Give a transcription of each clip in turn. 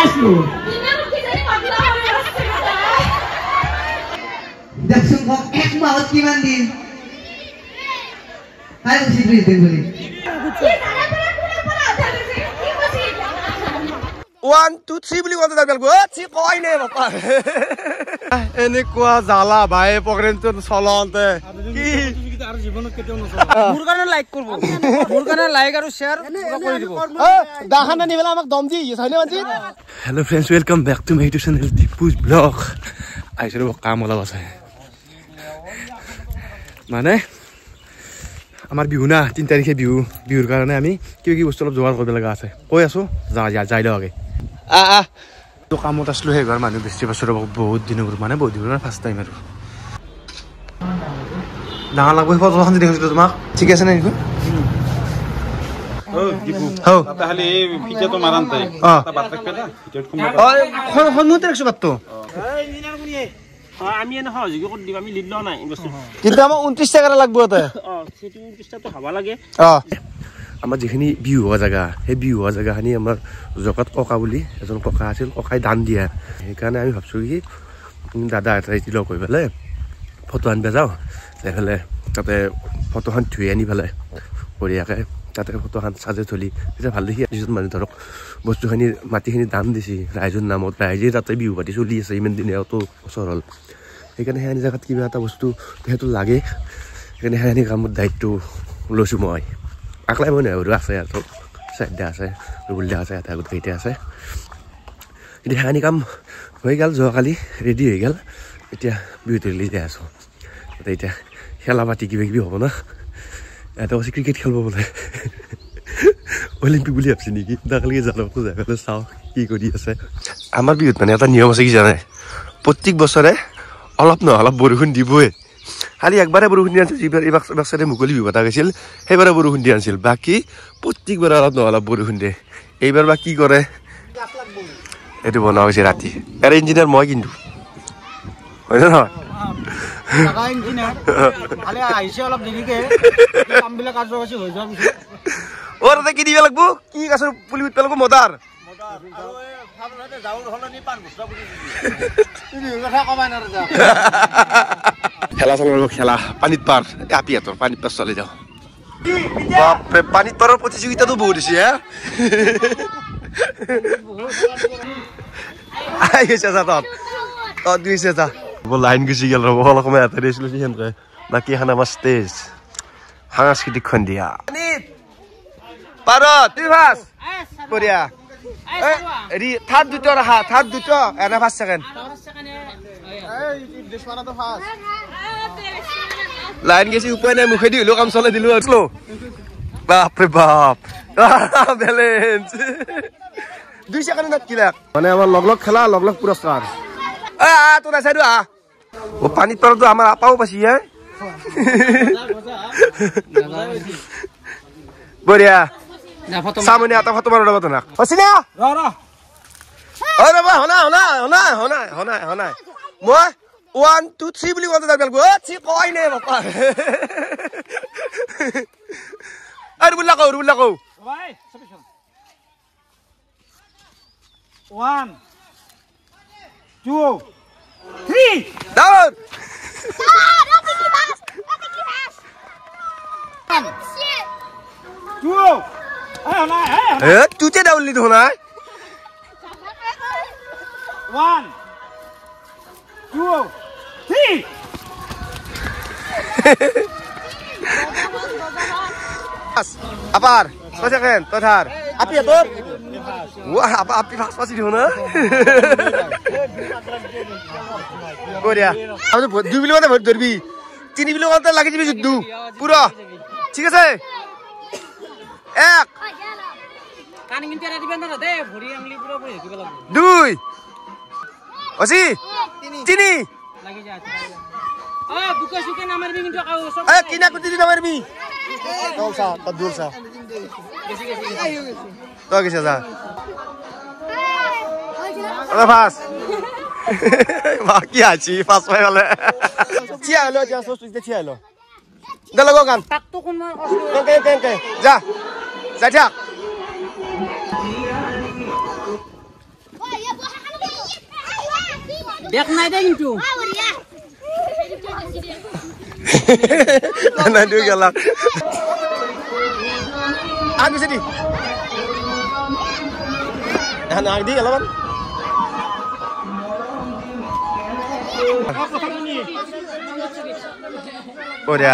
আসলো দেখুন এক মাস কিমান দিন তাই বসে দিতে বলি 1 2 3 বুলি কওঁতে যাবি লাগব চি কই নে বাপা এনেকুৱা জালা ভাই প্ৰগ্ৰেমটো চলতে কি আৰু জীৱনত কেতিয়াও নচলে মোৰ কাৰণে লাইক কৰিব মোৰ কাৰণে লাইক আৰু শেয়াৰ কৰি দিব দাহানা নিবেলা আমাক দম দি হয়নে মানজি hello' friends welcome back to my YouTube channel Dipu's vlog আইছৰ কাম অলপ আছে মানে আমাৰ বিহু না 3 তাৰিখে বিহুৰ কাৰণে আমি কি বস্তু অলপ যোগাৰ কৰিব লগা আছে কৈ আছো যাই লগে তো কামত আসলো হে ঘর মানুষ বেশি বছর বহুত দিন মানে বহুত দিন ফার্স্ট টাইম আর ডাঙৰ লাগব ফটোখন দেখিছো তোমাক ঠিক আছে না নিকো ও দীপু হাও তাহলে এই ভিডিওটো মারান তাই তা বাত রাখবে না ভিডিওত কম ও হনুতে রাখছো বাত তো এই ইঞ্জিনিয়ার কোনিয়ে আমি এনে সহযোগী কৰি দিম আমি লিড ল নাই বস্তু কিন্তু আমাৰ 29 টাকা লাগব তে সেটি 29 টাকা তো হবা লাগে আমাৰ যেখিনি বিহু হোৱা জায়গা সেই বিহু হোৱা জায়গাখিনি আমাৰ জগত ককা বুলি এজন ককা আছিল ককাই দান দিয়া সেইকাৰণে আমি ভাবছো কি দাদা এটাই লগ হৈ পেলাই ফটো আনবা যাওঁ যাইফালে তাতে ফটোখন ধুই আনি পেলাই বঢ়িয়াকে তাতে ফটোখন সাজে থলি তেতিয়া ভাল দেখি যিজন মানুহ ধৰক বস্তুখিনি মাটিখিনি দান দিছি ৰাইজৰ নামত ৰাইজে তাতে বিহু পাতি চলি আছে ইমান দিনে অত বছৰ হ'ল সেইকাৰণে সেই জায়গাত কিবা এটা বস্তু সেইটো লাগে সেইকাৰণে সেই কামত দায়িত্ব লৈছোঁ মই আকলাই মই নহয় আছে আৰু চাইডা আছে ৰুবুলদা আছে এটা গোটেইটা আছে এতিয়া হানি কাম হৈ গ'ল যোৱাকালি ৰেডি হৈ গ'ল এতিয়া বিহুত ৰিলিজ দি আছোঁ এতিয়া খেলা পাতি কিবা কিবি হ'ব না এটা কৈছে ক্ৰিকেট খেলিব বোলে অলিম্পিক বুলি ভাবছি নেকি দাকালিকে জানকো যাই পেলাই চাওঁ কি কৰি আছে আমাৰ বিহুত মানে এটা নিয়ম আছে কি জানে প্ৰত্যেক বছৰে অলপ নহয় অলপ বৰষুণ দিবই খালি একবাৰে বৰষুণ দি আনিছিল এইবাৰ চাইডে মুকলি বিহু পতা গৈছিল সেইবাৰে বৰষুণ দি আনিছিল বাকী প্ৰত্যেকবাৰে অলপ নহয় অলপ বৰষুণ দিয়ে এইবাৰ বা কি কৰে এইটো বনোৱা হৈছে ৰাতি ইয়াৰ ইঞ্জিনিয়াৰ মই কিন্তু হয় নহয় অ তাতে কি দিব লাগব কি গাছৰ পুলি উঠব লাগব মদাৰ খেলা চলাব খেলা পানীত পাৰ আপিহঁতৰ পানীত পাৰ চলি যাওঁ বাপৰে পানীত পাৰৰ প্ৰতিযোগিতাটো বহুত দিছে হে আহিছে যা তত গৈছে যা লাইন গুচি গেল ৰ'ব অলপ সময় এটা দিছিলোঁ সিহঁতে বাকী এখন আমাৰ ষ্টেজ সাংস্কৃতিক সন্ধিয়া পাৰত তুই ফাৰ্ষ্ট বঢ়িয়া হেৰি থাৰ্ড দুটা ৰাখা থাৰ্ড দুটা এনে ফাৰ্ষ্ট ছেকেণ্ড লাইন গেছি উপায় নাই মুখেদি হলেও কাম চলাই দিলো আৰু বাপৰে বাপ বেলেঞ্চ 2 ছেকেণ্ড নাটকিলাক মানে আমাৰ লগ লগ খেলা লগ লগ পুৰস্কাৰ তোৰ চাইডো ও পানীত পাৰতো আমাৰ আপাও পাইছি হে বঢ়িয়া সামনে এটা ফটো মাৰো ৰবা তোনাক অচিনা ৰবা হনা মই 1 2 3 বুলি কওঁতে যাবি লাগব চি কই নে বাপা আৰু বুলা কও ভাই 1 2 3 ডাউন তুই ডাউন লি ধোনা 1 2 3 আপার সেকেন্ড তোর আপি তোর ওয়া আপি ফার্স্ট পাসি দিও না বড়িয়া আমি 2 বিলি মতে ভোট ধরবি 3 বিলি মতে লাগি যাবি যুদ্ধ পুরো ঠিক আছে 1 কান কিন্তু এরা দিবেন না দে ভরি আংলি পুরো পড়ে দিবে লাগবে 2 অসি 3 লাগি যায় বুকে সুকে নামারবি কিন্তু সব কিনা কুতি নামারবি দৌসা তদুরসা তো গেছে যা ওরে পাস বাকি আছি পাস হয়ে গেল চিয়া হলো যা সস্তুতে চিয়া হলো দে লাগো গান তাক তো কোন কে যা যা থাক দেখ নাই দে কিন্তু না দুই গেলা আগ গেছে দি এখন আগ দি গেলাম ওরে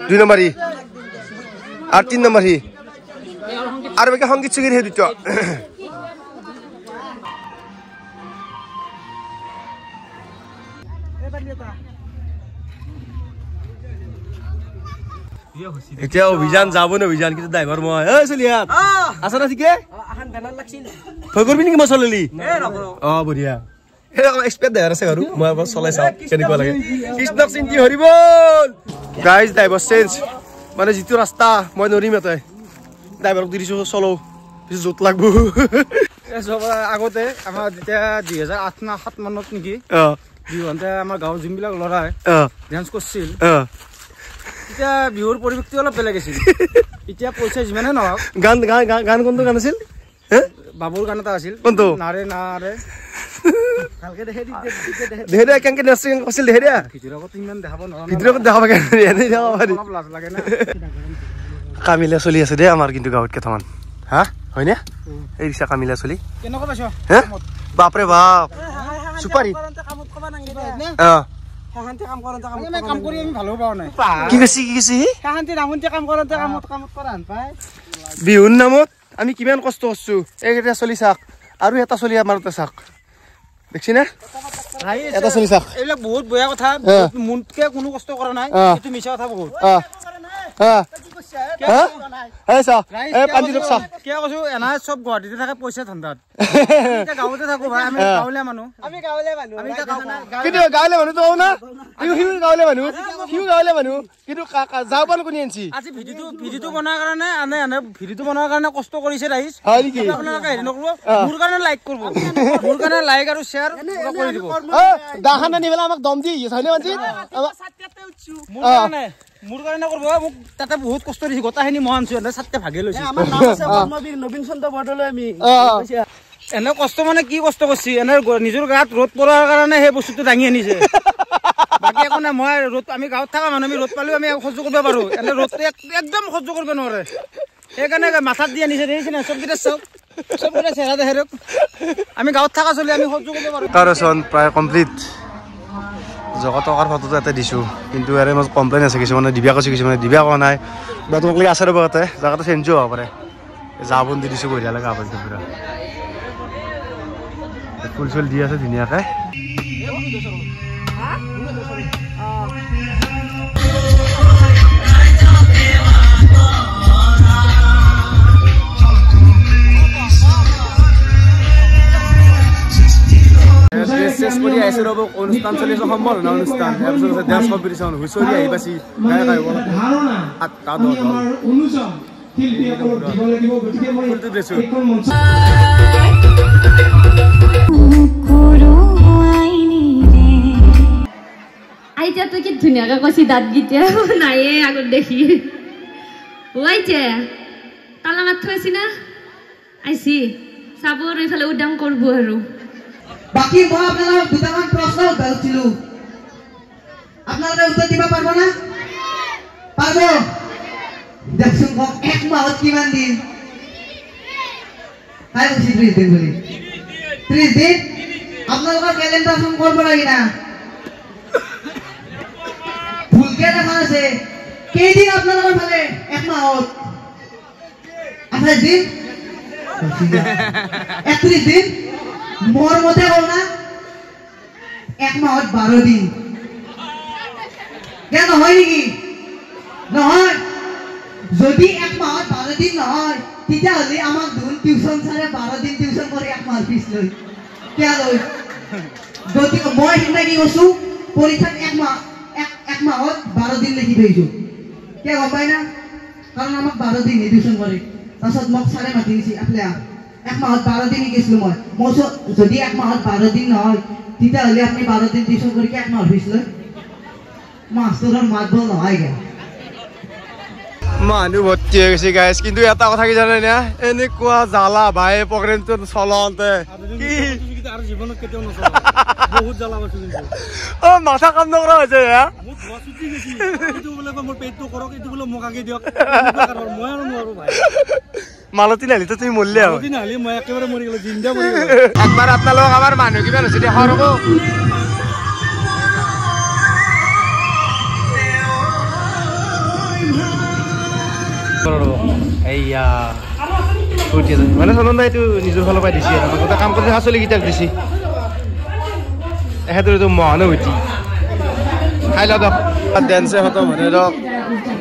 দুই নম্বর ই আর 3 নম্বর ই আর বেকে সংগীত সুগীত হে দিত এতিয়া অভিযান যাব না অভিযান কিন্তু ড্রাইভার মই এই চলিয়া আছে না ঠিকে আহান বেনার লাগছিল ভয় করবি নেকি মই চলালি অ বঢ়িয়া এক্সপেক্ট ড্রাইভার আছে আৰু মই চলাই চাও কেনেকুৱা লাগে কৃষ্ণক চিন্তি হৰিবল গাইজ ড্ৰাইভাৰ চেঞ্জ মানে যিটো ৰাস্তা মই নৰিম এতে ড্ৰাইভাৰক দিছো চলো পিছ জোত লাগবো আগতে আমাৰ যেতিয়া 2008 না 7 মানত নেকি বিহুতে আমাৰ গাঁৱৰ যোনবিলাক লৰাই ডান্স কৰিছিল এতিয়া বিহুৰ পৰিৱেশটো অলপ বেলেগ আছিল এতিয়া পইচা যিমানে নহওক গান গান কোনটো গান আছিল বাবুৰ গান এটা আছিল কোনটো নাৰে নাৰে ভালকে দেখে দেহে দে কেনকে নাচিং আছিল দেহে দে ভিতৰত ইমান দেখাব নোৱাৰো ভিতৰত দেখাব কেন এনে যাব পাৰি অলপ লাজ লাগে না কামিলা চলি আছে দে আমাৰ কিন্তু গাঁৱত কেটামান হা হয়নে এই ৰিক্সা কামিলা চলি কেনেকুৱা পাইছ হে বাপৰে বাপ সুপাৰি কামত কবা নাংগে দে শান্তি কাম কৰতে কাম কৰি আমি ভালো পাও নাই কি কৈছি শান্তি নামতে কাম কৰতে কামত কৰা হান পায় বিহুৰ নামত আমি কিমান কষ্ট কৰছো এইটা চলি চাক আৰু এটা চলি আমাৰতে চাক দেখছি না এটা চলি চাক এইবিলাক বহুত বেয়া কথা মুনকে কোনো কষ্ট কৰা নাই এটো মিছা কথা বহুত কিয় কৈছো এনা চব গুৱাহাটীতে থাকে পইচা ধান্দাত গাঁৱতে থাকো ভাই আমি গাঁৱলীয়া মানুহ কিন্তু গাঁৱলীয়া মানুহ তো না সিও গাঁৱলীয়া মানুহ কিন্তু যাওঁ পানো কোনে আনছি আজি ভিডিঅটো বনোৱাৰ কাৰণে আনে ভিডিঅটো বনোৱাৰ কাৰণে কষ্ট কৰিছে ৰাইজ হয় নেকি আপোনালোকে হেৰি নকৰিব মোৰ কাৰণে লাইক কৰিব মোৰ কাৰণে লাইক আৰু শ্বেয়াৰ কৰি দিব দাহানা নিবেলা আমাক দম দি হয়নে মানছি মোৰ কাৰণে কৰিব মোক তাতে বহুত কষ্ট দিছে গোটাখিনি মই আনছো এনে ছাতে ভাগে লৈছে আমাৰ নাম আছে কৰ্মবীৰ নবীন চন্দ্ৰ বৰদলৈ আমি এনে কষ্ট মানে কি কষ্ট কৰিছে এনে নিজৰ গাত ৰ'দ পৰাৰ কাৰণে সেই বস্তুটো দাঙি আনিছে বাকী একো নাই মই ৰ'দ আমি গাঁৱত থকা মানুহ আমি ৰ'দ পালেও আমি সহ্য কৰিব পাৰো এনে ৰ'দটো একদম সহ্য কৰিব নোৱাৰে সেইকাৰণে মাথাত দি আনিছে দেখিছে না চবকেইটা চবকেইটা চেহেৰা দেখে আমি গাঁৱত থকা চলি আমি সহ্য কৰিব পাৰো কাৰচন প্ৰায় কমপ্লিট জগতকাৰ ফটোটো এটা দিছো কিন্তু ইয়াৰে মই কমপ্লেইন আছে কিছুমানে দিব্যা কৈছে কিছুমানে দিব্যা কোৱা নাই বা তোমাক লাগি আছে ৰ'ব ইয়াতে জেগাটো চেঞ্জো হ'ব পাৰে যাবন দি দিছো বঢ়িয়া লাগে আপুনি পুৰা ফুল চুল দি আছে ধুনীয়াকে অনুষ্ঠান চলি আছে সম্বৰ্ধনা অনুষ্ঠান তাৰপিছত ডান্স কম্পিটিশ্যন হুঁচৰি আহি পাইছি গায়ক আহিব 8টা আইতা তো কি ধুনীয়াকে কৈছি দাঁত গিটা নাইয়ে আগত দেখি ওইছে তালা মাত থৈছি না আইছি চাবৰ এইফালে উদাম কৰিব আৰু বাকি মই আপোনালোকক দুটামান প্ৰশ্ন উঠাইছিলো আপোনালোকে উত্তৰ দিব পাৰিব না পাৰিব দেখোন কওক এক মাহত কিমান দিন কাই কৈছি 30 দিন বুলি 30 দিন আপোনালোকৰ ক্যালেন্ডাৰখন কৰিব লাগি না ভুলকে দেখা আছে কেইদিন আপোনালোকৰ ফালে এক মাহত 28 দিন 31 দিন मोर मते कौ ना एक माहत 12 दिन क्या নহয় নেকি নহয় যদি এক মাহত 12 দিন নহয় তিতা হলি আমাক দুন টিউশন ছাৰে 12 দিন টিউশন কৰি এক মাহ ফিস লৈ কিয়া লৈ যদি মই হিন্দা কি কৈছো পৰীক্ষাত এক মাহত 12 দিন লিখি থৈছো কিয়া গম পাই না কাৰণ আমাক 12 দিন টিউশন কৰে তাছত মোক ছাৰে মাতি দিছি আপলা এক মাহত 12 দিন গেছলো মই যদি এক মাহত 12 দিন নহয় তিতা হলি আপনি 12 দিন টিউশন কৰি কি এক মাহ ফিস লৈ মাষ্টৰৰ মাত বল নহয় গে মানুহ ভৰ্তি হৈ গৈছে গাইজ কিন্তু এটা কথা কি জানে না এনেকুৱা জালা ভাই প্ৰগ্ৰেমটো চলতে কি আৰু জীৱনত কেতিয়াও নচলা বহুত জ্বালা পাইছো কিন্তু অ মাথা কাম নকৰা হৈছে হা মোক ধোৱা চুটি গৈছি এইটো বোলে মোৰ পেটটো কৰক এইটো বোলে মোক আগে দিয়ক মই আৰু নোৱাৰো ভাই মালতী নালি তো তুমি মৰলে আৰু দিন হালি মই একেবাৰে মৰি গলো জিন্দা মৰি গলো একবাৰ আপোনালোক আমাৰ মানুহ কিমান হৈছে দেখা ৰব এইয়া মানে চন্দন দাই এইটো নিজৰ ফালৰ পৰা দিছে আমাক গোটেই কাম কৰি চলিকেইটাক দিছে এহেঁতৰ এইটো মহানুভূতি খাই লওক ডেন্সে খতম হৈ ধৰক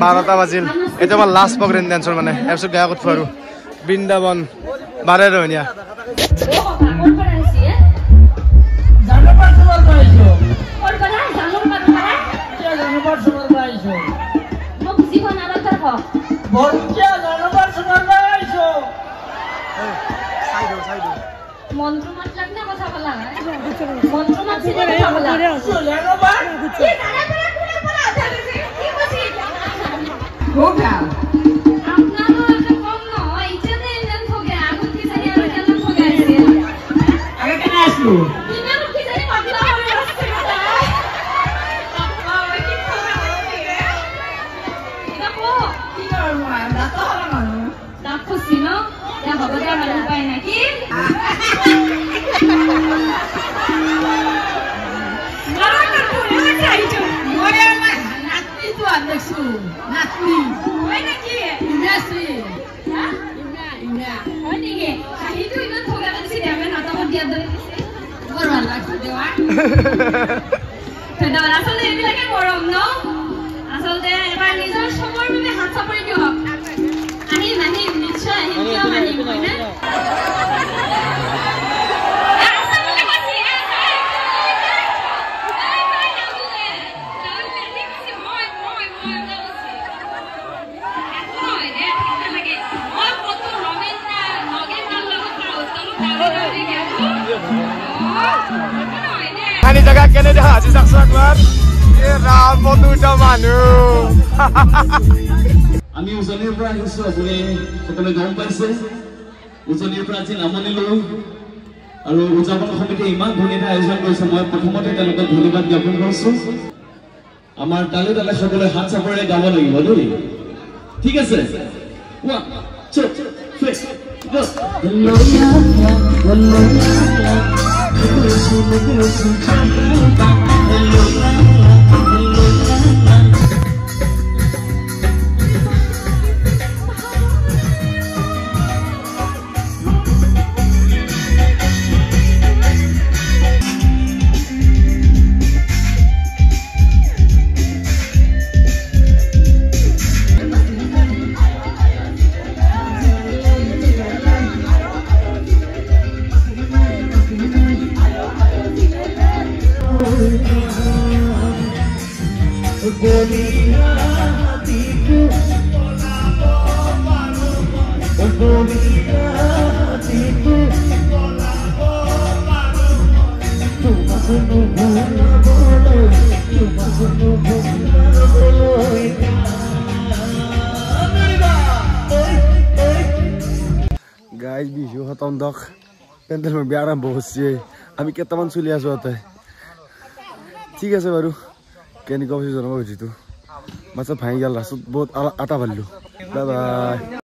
12টা বাজিল এইটো আমাৰ লাষ্ট প্ৰগ্ৰেম ডেন্সৰ মানে তাৰপিছত গায়ক উঠিব আৰু বৃন্দাবন বাৰে ৰহনীয়া মন্ত্র মাত লাগনা কথা বলা মন্ত্র মাত ছিলে কথা বলা চলে নবা কি দাঁড়া করে কোলে পড়া আছে কি বসি হোগা আপনারও একটা কম নয় ইচ্ছাতে এনন হোগে আগুন কি জানি আর কেন হোগে আছে আগে কেন আসলো ইনা কি জানি পাতলা হয়ে আসছে কথা আপা ওই কি খবর আছে রে এটা কো কি করব আমরা তো হলো মানু দেখো সিনো ya বাবা যা ভালো পায় নাকি আচলতে এবাৰ নিজৰ সময় মানে হাত চাপৰি দিয়ক আহিম আহিম নিশ্চয় আহিম কিয় আহিম হয়নে Ani jaga kene dah haji saksaklar. Ye ram bodu jamanu. আমি উজনিৰ পৰা আহিছো আপুনি সকলোৱে গম পাইছে উজনিৰ পৰা আজি নামনি লৈ আৰু উদযাপন সমিতিয়ে ইমান ধুনীয়া আয়োজন কৰিছে মই প্ৰথমতে তেওঁলোকক ধন্যবাদ জ্ঞাপন কৰিছো আমাৰ তালে তালে সকলোৱে হাত চাপৰিৰে গাব লাগিব দেই ঠিক আছে 1 2 3 go hello Guys, bisu khatam dak. Pendel mein biaram bahusche. Ami ketaman chuli asu ate. ঠিক আছে বাৰু কেনেকুৱা হৈছে জনাব খুজিছো মাছত ভাঙি গেল ৰাস্তাত বহুত আটা ভালিলো বাই বাই